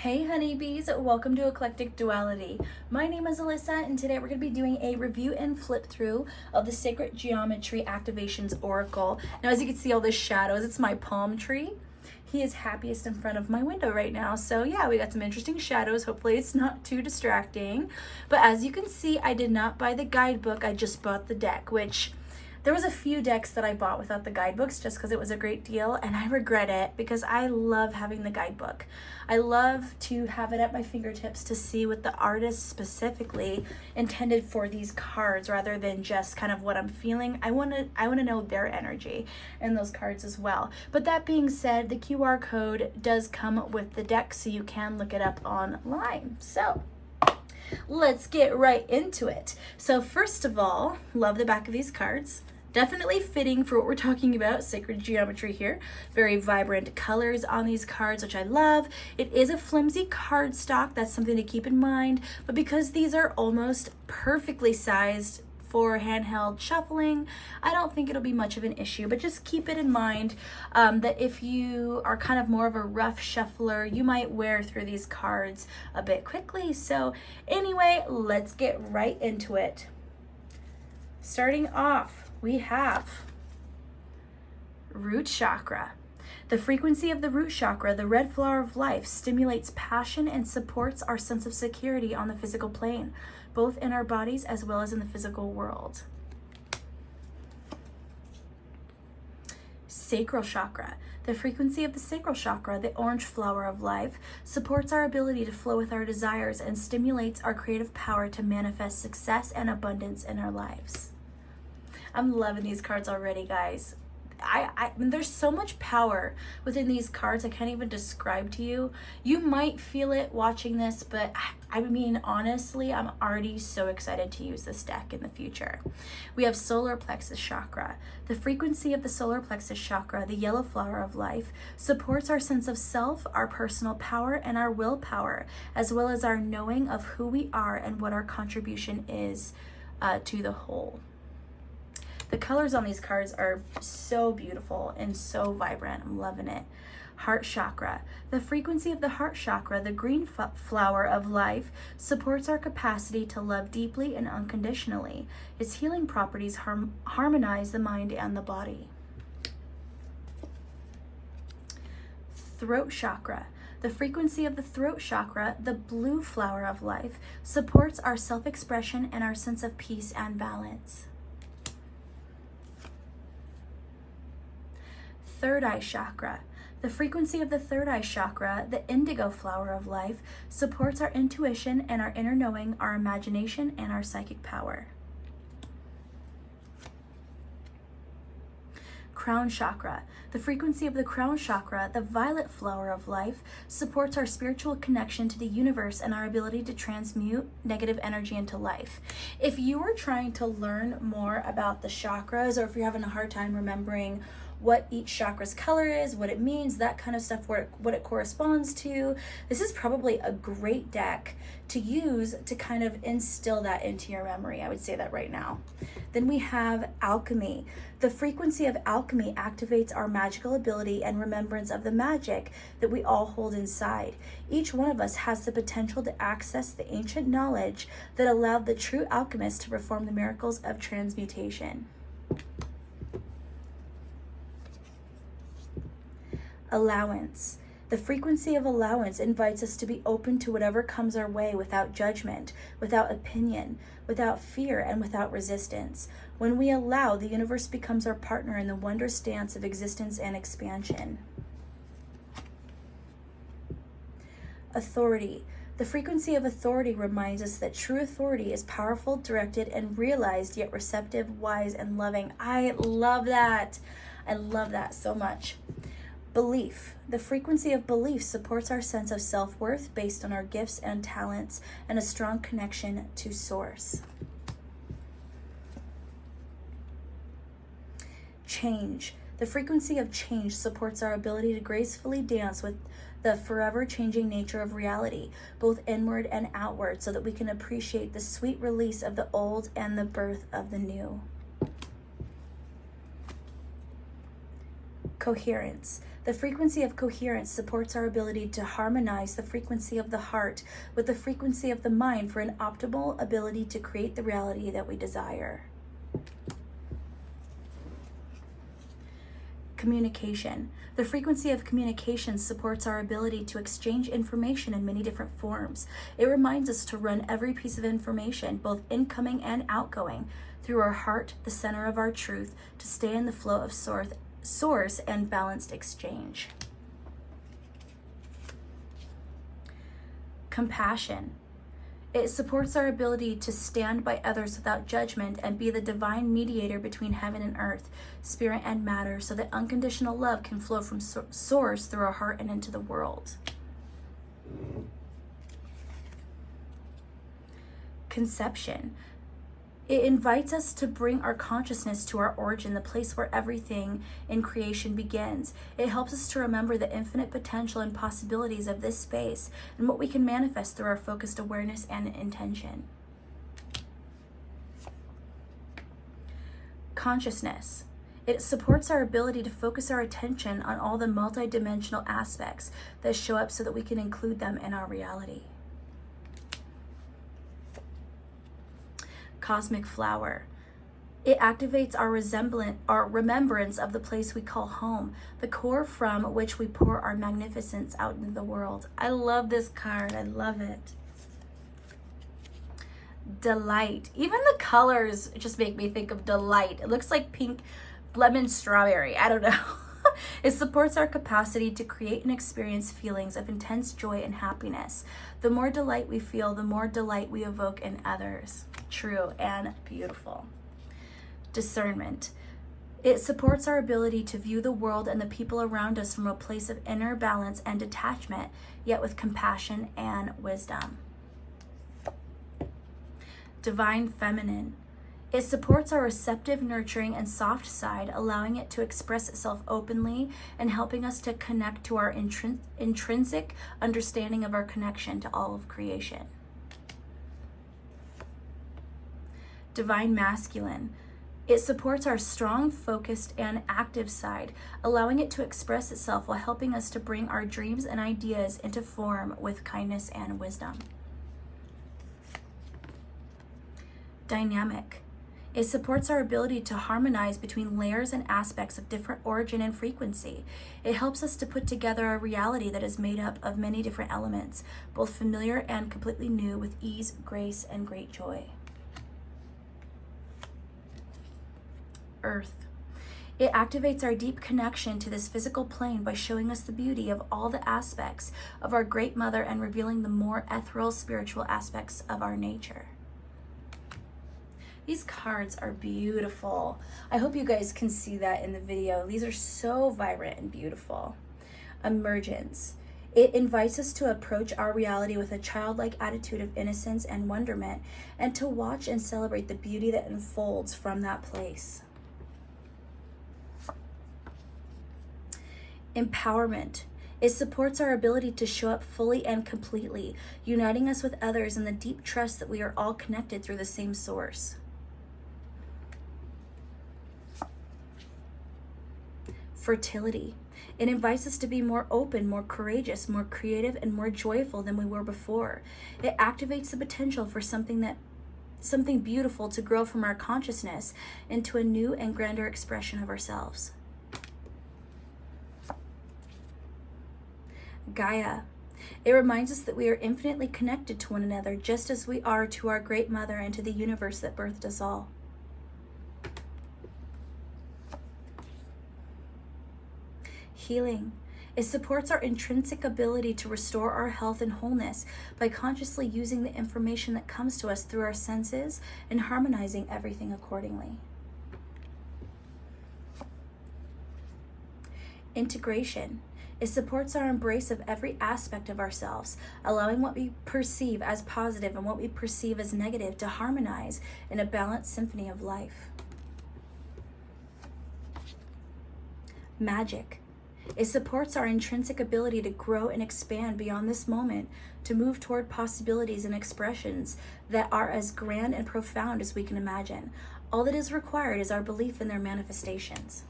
Hey honeybees, welcome to Eclectic Duality. My name is Alyssa and today we're going to be doing a review and flip through of the Sacred Geometry Activations Oracle. Now as you can see all the shadows, it's my palm tree. He is happiest in front of my window right now. So yeah, we got some interesting shadows. Hopefully it's not too distracting. But as you can see, I did not buy the guidebook. I just bought the deck, which there was a few decks that I bought without the guidebooks just because it was a great deal, and I regret it because I love having the guidebook. I love to have it at my fingertips to see what the artist specifically intended for these cards rather than just kind of what I'm feeling. I want to know their energy in those cards as well. But that being said, the QR code does come with the deck so you can look it up online. So let's get right into it. So first of all, love the back of these cards. Definitely fitting for what we're talking about, sacred geometry here. Very vibrant colors on these cards, which I love. It is a flimsy card stock, that's something to keep in mind, but because these are almost perfectly sized for handheld shuffling, I don't think it'll be much of an issue, but just keep it in mind that if you are kind of more of a rough shuffler, you might wear through these cards a bit quickly. So anyway, let's get right into it. Starting off, we have root chakra. The frequency of the root chakra, the red flower of life, stimulates passion and supports our sense of security on the physical plane, both in our bodies as well as in the physical world. Sacral chakra. The frequency of the sacral chakra, the orange flower of life, supports our ability to flow with our desires and stimulates our creative power to manifest success and abundance in our lives. I'm loving these cards already, guys. I mean, there's so much power within these cards I can't even describe to you. You might feel it watching this, but I mean, honestly, I'm already so excited to use this deck in the future. We have solar plexus chakra. The frequency of the solar plexus chakra, the yellow flower of life, supports our sense of self, our personal power, and our willpower, as well as our knowing of who we are and what our contribution is to the whole. The colors on these cards are so beautiful and so vibrant. I'm loving it. Heart chakra. The frequency of the heart chakra, the green flower of life, supports our capacity to love deeply and unconditionally. Its healing properties harmonize the mind and the body. Throat chakra. The frequency of the throat chakra, the blue flower of life, supports our self-expression and our sense of peace and balance. Third eye chakra. The frequency of the third eye chakra, the indigo flower of life, supports our intuition and our inner knowing, our imagination, and our psychic power. Crown chakra. The frequency of the crown chakra, the violet flower of life, supports our spiritual connection to the universe and our ability to transmute negative energy into life. If you are trying to learn more about the chakras, or if you're having a hard time remembering what each chakra's color is, what it means, that kind of stuff, what it corresponds to, this is probably a great deck to use to kind of instill that into your memory. I would say that right now. Then we have alchemy. The frequency of alchemy activates our magical ability and remembrance of the magic that we all hold inside. Each one of us has the potential to access the ancient knowledge that allowed the true alchemist to perform the miracles of transmutation. Allowance. The frequency of allowance invites us to be open to whatever comes our way without judgment, without opinion, without fear, and without resistance. When we allow, the universe becomes our partner in the wondrous dance of existence and expansion. Authority. The frequency of authority reminds us that true authority is powerful, directed, and realized, yet receptive, wise, and loving. I love that. I love that so much. Belief. The frequency of belief supports our sense of self-worth based on our gifts and talents and a strong connection to Source. Change. The frequency of change supports our ability to gracefully dance with the forever changing nature of reality, both inward and outward, so that we can appreciate the sweet release of the old and the birth of the new. Coherence. The frequency of coherence supports our ability to harmonize the frequency of the heart with the frequency of the mind for an optimal ability to create the reality that we desire. Communication. The frequency of communication supports our ability to exchange information in many different forms. It reminds us to run every piece of information, both incoming and outgoing, through our heart, the center of our truth, to stay in the flow of source and balanced exchange. Compassion. It supports our ability to stand by others without judgment and be the divine mediator between heaven and earth, spirit and matter, so that unconditional love can flow from source through our heart and into the world. Conception. It invites us to bring our consciousness to our origin, the place where everything in creation begins. It helps us to remember the infinite potential and possibilities of this space and what we can manifest through our focused awareness and intention. Consciousness. It supports our ability to focus our attention on all the multidimensional aspects that show up so that we can include them in our reality. Cosmic flower. It activates our remembrance of the place we call home, the core from which we pour our magnificence out into the world. I love this card. I love it. Delight. Even the colors just make me think of delight. It looks like pink lemon strawberry. I don't know. It supports our capacity to create and experience feelings of intense joy and happiness. The more delight we feel, the more delight we evoke in others. True and beautiful. Discernment. It supports our ability to view the world and the people around us from a place of inner balance and detachment, yet with compassion and wisdom. Divine feminine. It supports our receptive, nurturing, and soft side, allowing it to express itself openly and helping us to connect to our intrinsic understanding of our connection to all of creation. Divine masculine. It supports our strong, focused, and active side, allowing it to express itself while helping us to bring our dreams and ideas into form with kindness and wisdom. Dynamic. It supports our ability to harmonize between layers and aspects of different origin and frequency. It helps us to put together a reality that is made up of many different elements, both familiar and completely new, with ease, grace, and great joy. Earth. It activates our deep connection to this physical plane by showing us the beauty of all the aspects of our Great Mother and revealing the more ethereal spiritual aspects of our nature. These cards are beautiful. I hope you guys can see that in the video. These are so vibrant and beautiful. Emergence. It invites us to approach our reality with a childlike attitude of innocence and wonderment, and to watch and celebrate the beauty that unfolds from that place. Empowerment. It supports our ability to show up fully and completely, uniting us with others in the deep trust that we are all connected through the same source. Fertility. It invites us to be more open, more courageous, more creative, and more joyful than we were before. It activates the potential for something beautiful to grow from our consciousness into a new and grander expression of ourselves. Gaia. It reminds us that we are infinitely connected to one another, just as we are to our Great Mother and to the universe that birthed us all. Healing. It supports our intrinsic ability to restore our health and wholeness by consciously using the information that comes to us through our senses and harmonizing everything accordingly. Integration. It supports our embrace of every aspect of ourselves, allowing what we perceive as positive and what we perceive as negative to harmonize in a balanced symphony of life. Magic. It supports our intrinsic ability to grow and expand beyond this moment, to move toward possibilities and expressions that are as grand and profound as we can imagine. All that is required is our belief in their manifestations.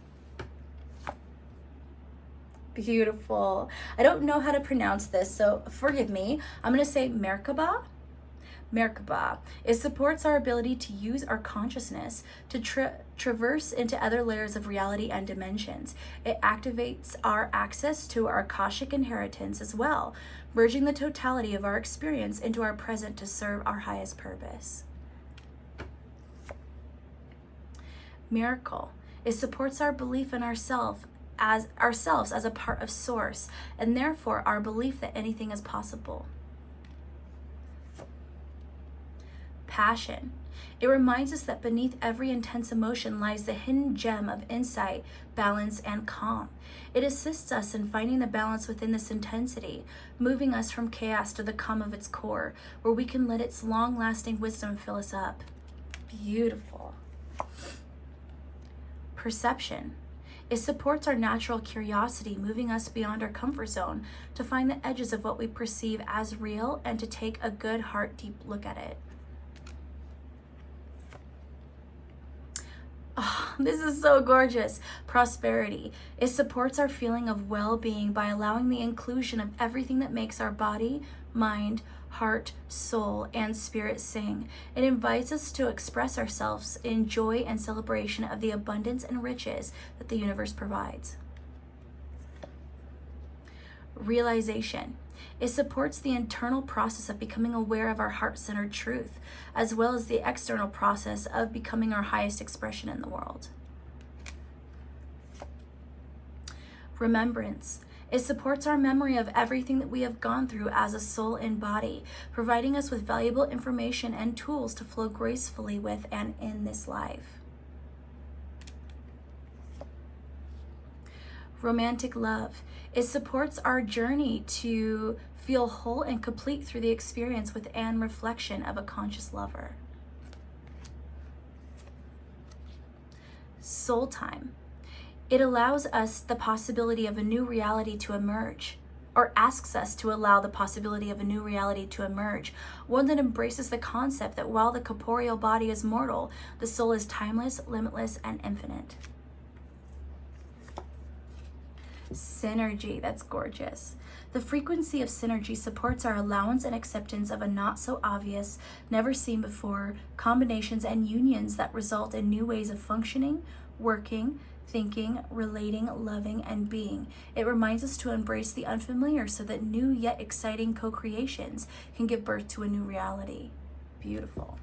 Beautiful. I don't know how to pronounce this, so forgive me. I'm going to say Merkaba. Merkaba. It supports our ability to use our consciousness to traverse into other layers of reality and dimensions. It activates our access to our Akashic inheritance as well, merging the totality of our experience into our present to serve our highest purpose. Miracle. It supports our belief in ourselves as a part of Source, and therefore our belief that anything is possible. Passion. It reminds us that beneath every intense emotion lies the hidden gem of insight, balance, and calm. It assists us in finding the balance within this intensity, moving us from chaos to the calm of its core, where we can let its long-lasting wisdom fill us up. Beautiful. Perception. It supports our natural curiosity, moving us beyond our comfort zone to find the edges of what we perceive as real and to take a good, heart deep look at it. Oh, this is so gorgeous. Prosperity. It supports our feeling of well-being by allowing the inclusion of everything that makes our body, mind, heart, soul, and spirit sing. It invites us to express ourselves in joy and celebration of the abundance and riches that the universe provides. Realization. It supports the internal process of becoming aware of our heart-centered truth, as well as the external process of becoming our highest expression in the world. Remembrance. It supports our memory of everything that we have gone through as a soul and body, providing us with valuable information and tools to flow gracefully with and in this life. Romantic love. It supports our journey to feel whole and complete through the experience with and reflection of a conscious lover. Soul time. It allows us the possibility of a new reality to emerge, or asks us to allow the possibility of a new reality to emerge, one that embraces the concept that while the corporeal body is mortal, the soul is timeless, limitless, and infinite. Synergy. That's gorgeous. The frequency of synergy supports our allowance and acceptance of a not so obvious, never seen before combinations and unions that result in new ways of functioning, working, thinking, relating, loving, and being. It reminds us to embrace the unfamiliar so that new yet exciting co-creations can give birth to a new reality. Beautiful.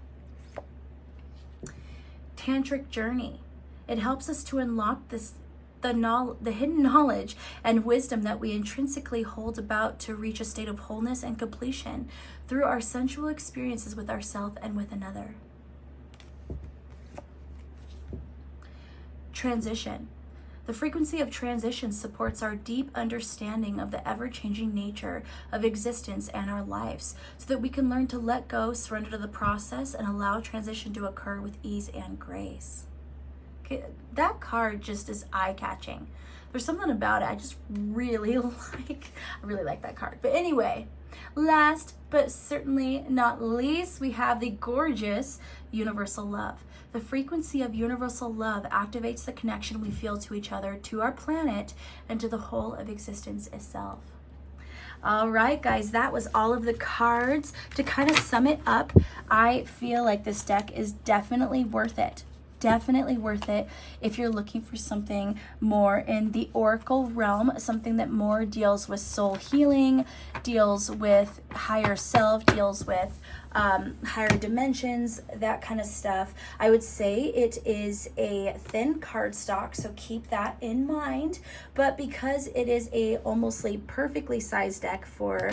Tantric journey. It helps us to unlock the hidden knowledge and wisdom that we intrinsically hold about to reach a state of wholeness and completion through our sensual experiences with ourselves and with another. Transition. The frequency of transition supports our deep understanding of the ever-changing nature of existence and our lives, so that we can learn to let go, surrender to the process, and allow transition to occur with ease and grace. Okay, that card just is eye-catching. There's something about it I just really like. I really like that card. But anyway, last but certainly not least, we have the gorgeous universal love. The frequency of universal love activates the connection we feel to each other, to our planet, and to the whole of existence itself. All right, guys, that was all of the cards. To kind of sum it up, I feel like this deck is definitely worth it. Definitely worth it if you're looking for something more in the oracle realm, something that more deals with soul healing, deals with higher self, deals with higher dimensions, that kind of stuff. I would say it is a thin cardstock, so keep that in mind. But because it is a almostly perfectly sized deck for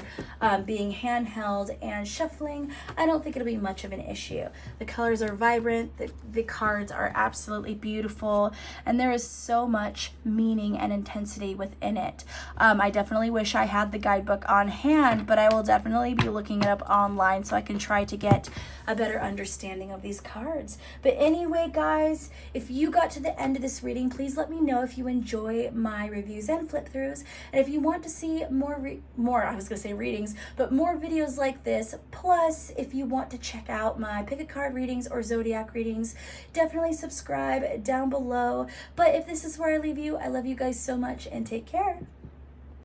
being handheld and shuffling, I don't think it'll be much of an issue. The colors are vibrant, the cards are absolutely beautiful, and there is so much meaning and intensity within it. I definitely wish I had the guidebook on hand, but I will definitely be looking it up online so I can try to get a better understanding of these cards. But anyway, guys, if you got to the end of this reading, please let me know if you enjoy my reviews and flip throughs, and if you want to see more I was gonna say readings, but more videos like this. Plus, if you want to check out my pick a card readings or zodiac readings, definitely subscribe down below. But if this is where I leave you, I love you guys so much, and take care.